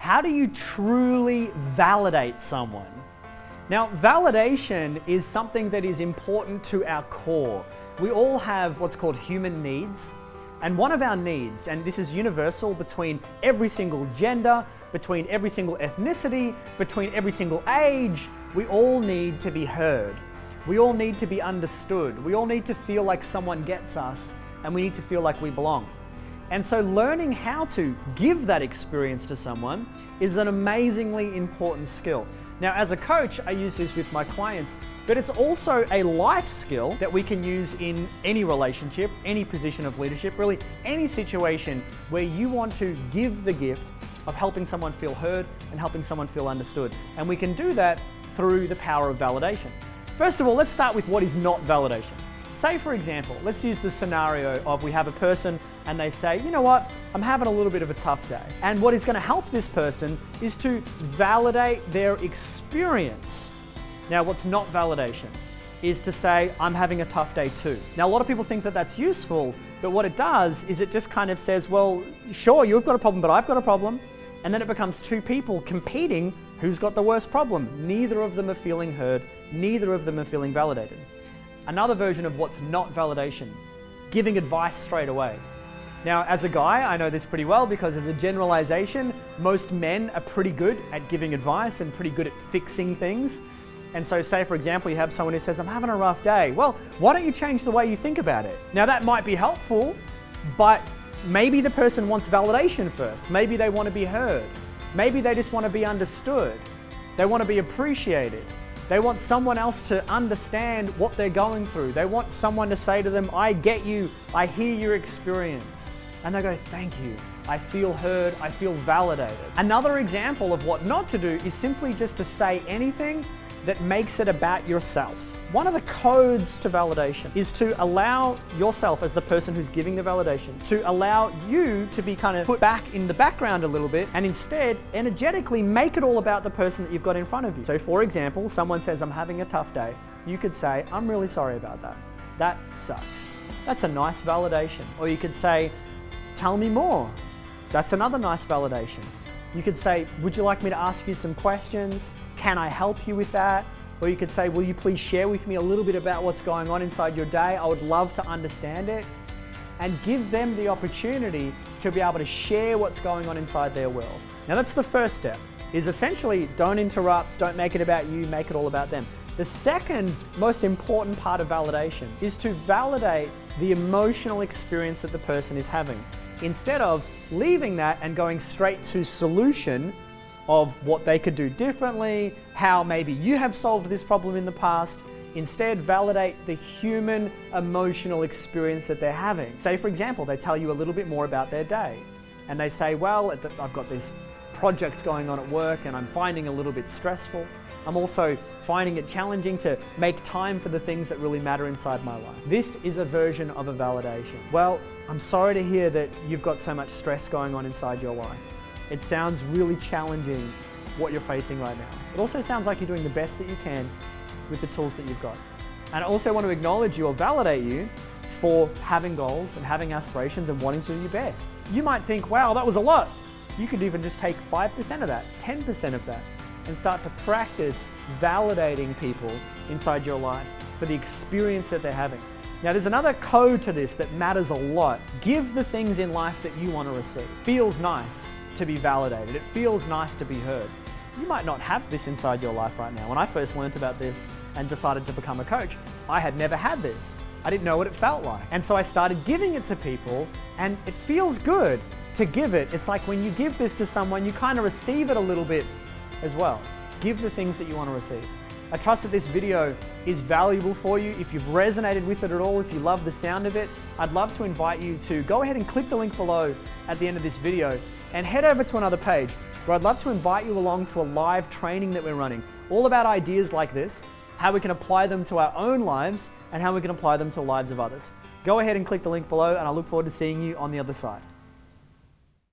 How do you truly validate someone? Now, validation is something that is important to our core. We all have what's called human needs, and one of our needs, and this is universal between every single gender, between every single ethnicity, between every single age, we all need to be heard. We all need to be understood. We all need to feel like someone gets us, and we need to feel like we belong. And so learning how to give that experience to someone is an amazingly important skill. Now, as a coach, I use this with my clients, but it's also a life skill that we can use in any relationship, any position of leadership, really any situation where you want to give the gift of helping someone feel heard and helping someone feel understood. And we can do that through the power of validation. First of all, let's start with what is not validation. Say, for example, let's use the scenario of we have a person and they say, you know what, I'm having a little bit of a tough day. And what is going to help this person is to validate their experience. Now, what's not validation is to say, I'm having a tough day too. Now, a lot of people think that that's useful, but what it does is it just kind of says, well, sure, you've got a problem, but I've got a problem. And then it becomes two people competing who's got the worst problem. Neither of them are feeling heard. Neither of them are feeling validated. Another version of what's not validation, giving advice straight away. Now, as a guy, I know this pretty well because as a generalization, most men are pretty good at giving advice and pretty good at fixing things. And so say, for example, you have someone who says, I'm having a rough day. Well, why don't you change the way you think about it? Now, that might be helpful, but maybe the person wants validation first. Maybe they want to be heard. Maybe they just want to be understood. They want to be appreciated. They want someone else to understand what they're going through. They want someone to say to them, I get you, I hear your experience. And they go, thank you, I feel heard, I feel validated. Another example of what not to do is simply just to say anything that makes it about yourself. One of the codes to validation is to allow yourself as the person who's giving the validation, to allow you to be kind of put back in the background a little bit and instead energetically make it all about the person that you've got in front of you. So for example, someone says, I'm having a tough day. You could say, I'm really sorry about that. That sucks. That's a nice validation. Or you could say, tell me more. That's another nice validation. You could say, would you like me to ask you some questions? Can I help you with that? Or you could say, will you please share with me a little bit about what's going on inside your day? I would love to understand it. And give them the opportunity to be able to share what's going on inside their world. Now that's the first step, is essentially don't interrupt, don't make it about you, make it all about them. The second most important part of validation is to validate the emotional experience that the person is having. Instead of leaving that and going straight to solution of what they could do differently, how maybe you have solved this problem in the past. Instead, validate the human emotional experience that they're having. Say, for example, they tell you a little bit more about their day. And they say, well, I've got this project going on at work and I'm finding it a little bit stressful. I'm also finding it challenging to make time for the things that really matter inside my life. This is a version of a validation. Well, I'm sorry to hear that you've got so much stress going on inside your life. It sounds really challenging what you're facing right now. It also sounds like you're doing the best that you can with the tools that you've got. And I also want to acknowledge you or validate you for having goals and having aspirations and wanting to do your best. You might think, wow, that was a lot. You could even just take 5% of that, 10% of that, and start to practice validating people inside your life for the experience that they're having. Now, there's another code to this that matters a lot. Give the things in life that you want to receive. Feels nice to be validated. It feels nice to be heard. You might not have this inside your life right now. When I first learned about this and decided to become a coach, I had never had this. I didn't know what it felt like. And so I started giving it to people and it feels good to give it. It's like when you give this to someone, you kind of receive it a little bit as well. Give the things that you want to receive. I trust that this video is valuable for you. If you've resonated with it at all, if you love the sound of it, I'd love to invite you to go ahead and click the link below at the end of this video and head over to another page where I'd love to invite you along to a live training that we're running, all about ideas like this, how we can apply them to our own lives and how we can apply them to the lives of others. Go ahead and click the link below and I look forward to seeing you on the other side.